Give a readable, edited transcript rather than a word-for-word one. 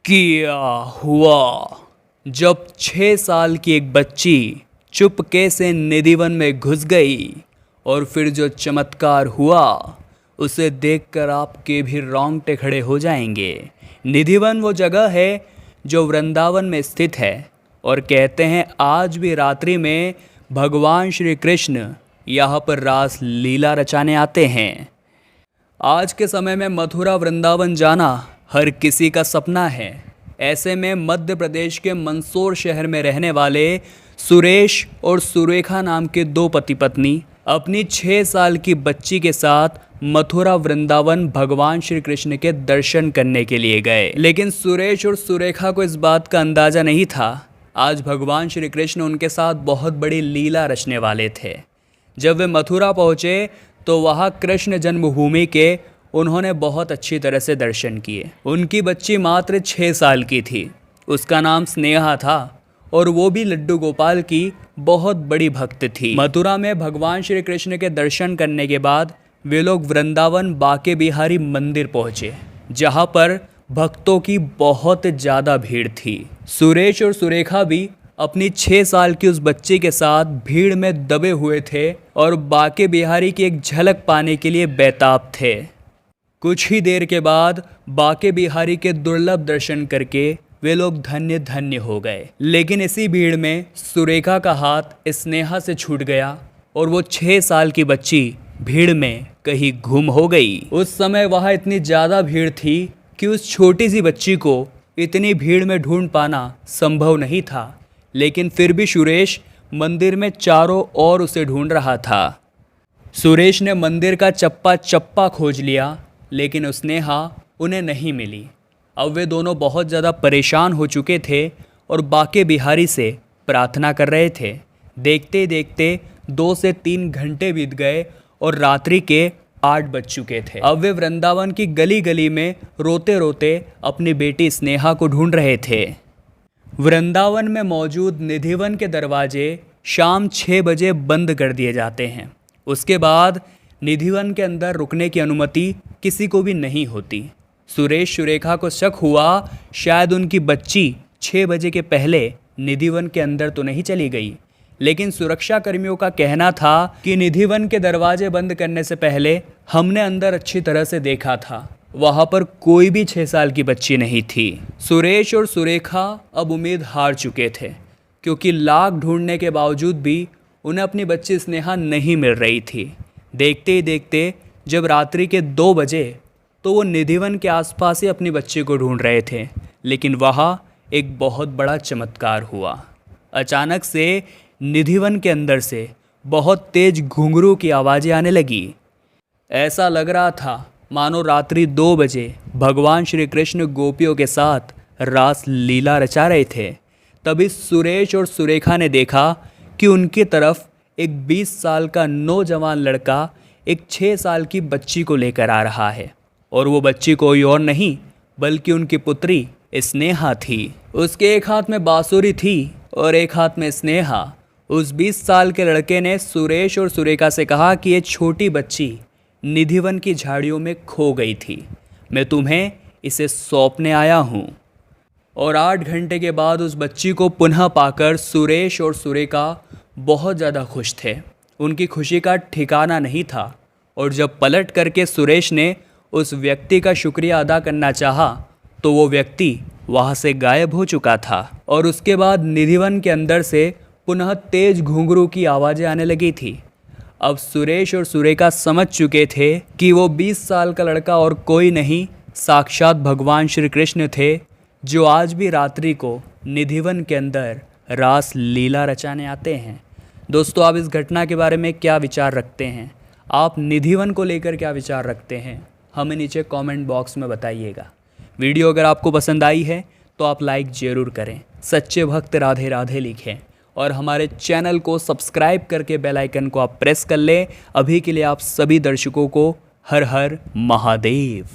क्या हुआ जब 6 साल की एक बच्ची चुपके से निधिवन में घुस गई और फिर जो चमत्कार हुआ उसे देखकर आपके भी रोंगटे खड़े हो जाएंगे। निधिवन वो जगह है जो वृंदावन में स्थित है और कहते हैं आज भी रात्रि में भगवान श्री कृष्ण यहाँ पर रास लीला रचाने आते हैं। आज के समय में मथुरा वृंदावन जाना हर किसी का सपना है। ऐसे में मध्य प्रदेश के मंदसौर शहर में रहने वाले सुरेश और सुरेखा नाम के दो पति पत्नी अपनी 6 साल की बच्ची के साथ मथुरा वृंदावन भगवान श्री कृष्ण के दर्शन करने के लिए गए। लेकिन सुरेश और सुरेखा को इस बात का अंदाज़ा नहीं था आज भगवान श्री कृष्ण उनके साथ बहुत बड़ी लीला रचने वाले थे। जब वे मथुरा पहुँचे तो वहाँ कृष्ण जन्मभूमि के उन्होंने बहुत अच्छी तरह से दर्शन किए। उनकी बच्ची मात्र 6 साल की थी, उसका नाम स्नेहा था और वो भी लड्डू गोपाल की बहुत बड़ी भक्त थी। मथुरा में भगवान श्री कृष्ण के दर्शन करने के बाद वे लोग वृंदावन बाके बिहारी मंदिर पहुँचे, जहाँ पर भक्तों की बहुत ज़्यादा भीड़ थी। सुरेश और सुरेखा भी अपनी 6 साल की उस बच्ची के साथ भीड़ में दबे हुए थे और बाके बिहारी की एक झलक पाने के लिए बेताब थे। कुछ ही देर के बाद बाके बिहारी के दुर्लभ दर्शन करके वे लोग धन्य धन्य हो गए। लेकिन इसी भीड़ में सुरेखा का हाथ स्नेहा से छूट गया और वो 6 साल की बच्ची भीड़ में कहीं गुम हो गई। उस समय वहाँ इतनी ज़्यादा भीड़ थी कि उस छोटी सी बच्ची को इतनी भीड़ में ढूंढ पाना संभव नहीं था। लेकिन फिर भी सुरेश मंदिर में चारों ओर उसे ढूंढ रहा था। सुरेश ने मंदिर का चप्पा चप्पा खोज लिया, लेकिन स्नेहा उन्हें नहीं मिली। अब वे दोनों बहुत ज़्यादा परेशान हो चुके थे और बाके बिहारी से प्रार्थना कर रहे थे। देखते देखते 2 से 3 घंटे बीत गए और रात्रि के 8 बज चुके थे। अब वे वृंदावन की गली गली में रोते रोते अपनी बेटी स्नेहा को ढूंढ रहे थे। वृंदावन में मौजूद निधिवन के दरवाजे शाम 6 बजे बंद कर दिए जाते हैं। उसके बाद निधिवन के अंदर रुकने की अनुमति किसी को भी नहीं होती। सुरेश सुरेखा को शक हुआ शायद उनकी बच्ची 6 बजे के पहले निधिवन के अंदर तो नहीं चली गई। लेकिन सुरक्षा कर्मियों का कहना था कि निधिवन के दरवाजे बंद करने से पहले हमने अंदर अच्छी तरह से देखा था, वहाँ पर कोई भी 6 साल की बच्ची नहीं थी। सुरेश और सुरेखा अब उम्मीद हार चुके थे, क्योंकि लाख ढूंढने के बावजूद भी उन्हें अपनी बच्ची स्नेहा नहीं मिल रही थी। देखते ही देखते जब रात्रि के 2 बजे तो वो निधिवन के आसपास ही अपनी बच्ची को ढूंढ रहे थे। लेकिन वहाँ एक बहुत बड़ा चमत्कार हुआ। अचानक से निधिवन के अंदर से बहुत तेज घुंघरू की आवाज़ें आने लगी। ऐसा लग रहा था मानो रात्रि 2 बजे भगवान श्री कृष्ण गोपियों के साथ रास लीला रचा रहे थे। तभी सुरेश और सुरेखा ने देखा कि उनकी तरफ एक 20 साल का नौजवान लड़का एक 6 साल की बच्ची को लेकर आ रहा है, और वो बच्ची कोई और नहीं बल्कि उनकी पुत्री स्नेहा थी। उसके एक हाथ में बांसुरी थी और एक हाथ में स्नेहा। उस 20 साल के लड़के ने सुरेश और सुरेखा से कहा कि ये छोटी बच्ची निधिवन की झाड़ियों में खो गई थी, मैं तुम्हें इसे सौंपने आया हूँ। और 8 घंटे के बाद उस बच्ची को पुनः पाकर सुरेश और सुरेखा बहुत ज़्यादा खुश थे। उनकी खुशी का ठिकाना नहीं था। और जब पलट करके सुरेश ने उस व्यक्ति का शुक्रिया अदा करना चाहा तो वो व्यक्ति वहाँ से गायब हो चुका था। और उसके बाद निधिवन के अंदर से पुनः तेज घुंघरू की आवाज़ें आने लगी थी। अब सुरेश और सुरेखा समझ चुके थे कि वो 20 साल का लड़का और कोई नहीं, साक्षात भगवान श्री कृष्ण थे, जो आज भी रात्रि को निधिवन के अंदर रास लीला रचाने आते हैं। दोस्तों, आप इस घटना के बारे में क्या विचार रखते हैं? आप निधिवन को लेकर क्या विचार रखते हैं? हमें नीचे कमेंट बॉक्स में बताइएगा। वीडियो अगर आपको पसंद आई है तो आप लाइक ज़रूर करें, सच्चे भक्त राधे राधे लिखें और हमारे चैनल को सब्सक्राइब करके बेल आइकन को आप प्रेस कर लें। अभी के लिए आप सभी दर्शकों को हर हर महादेव।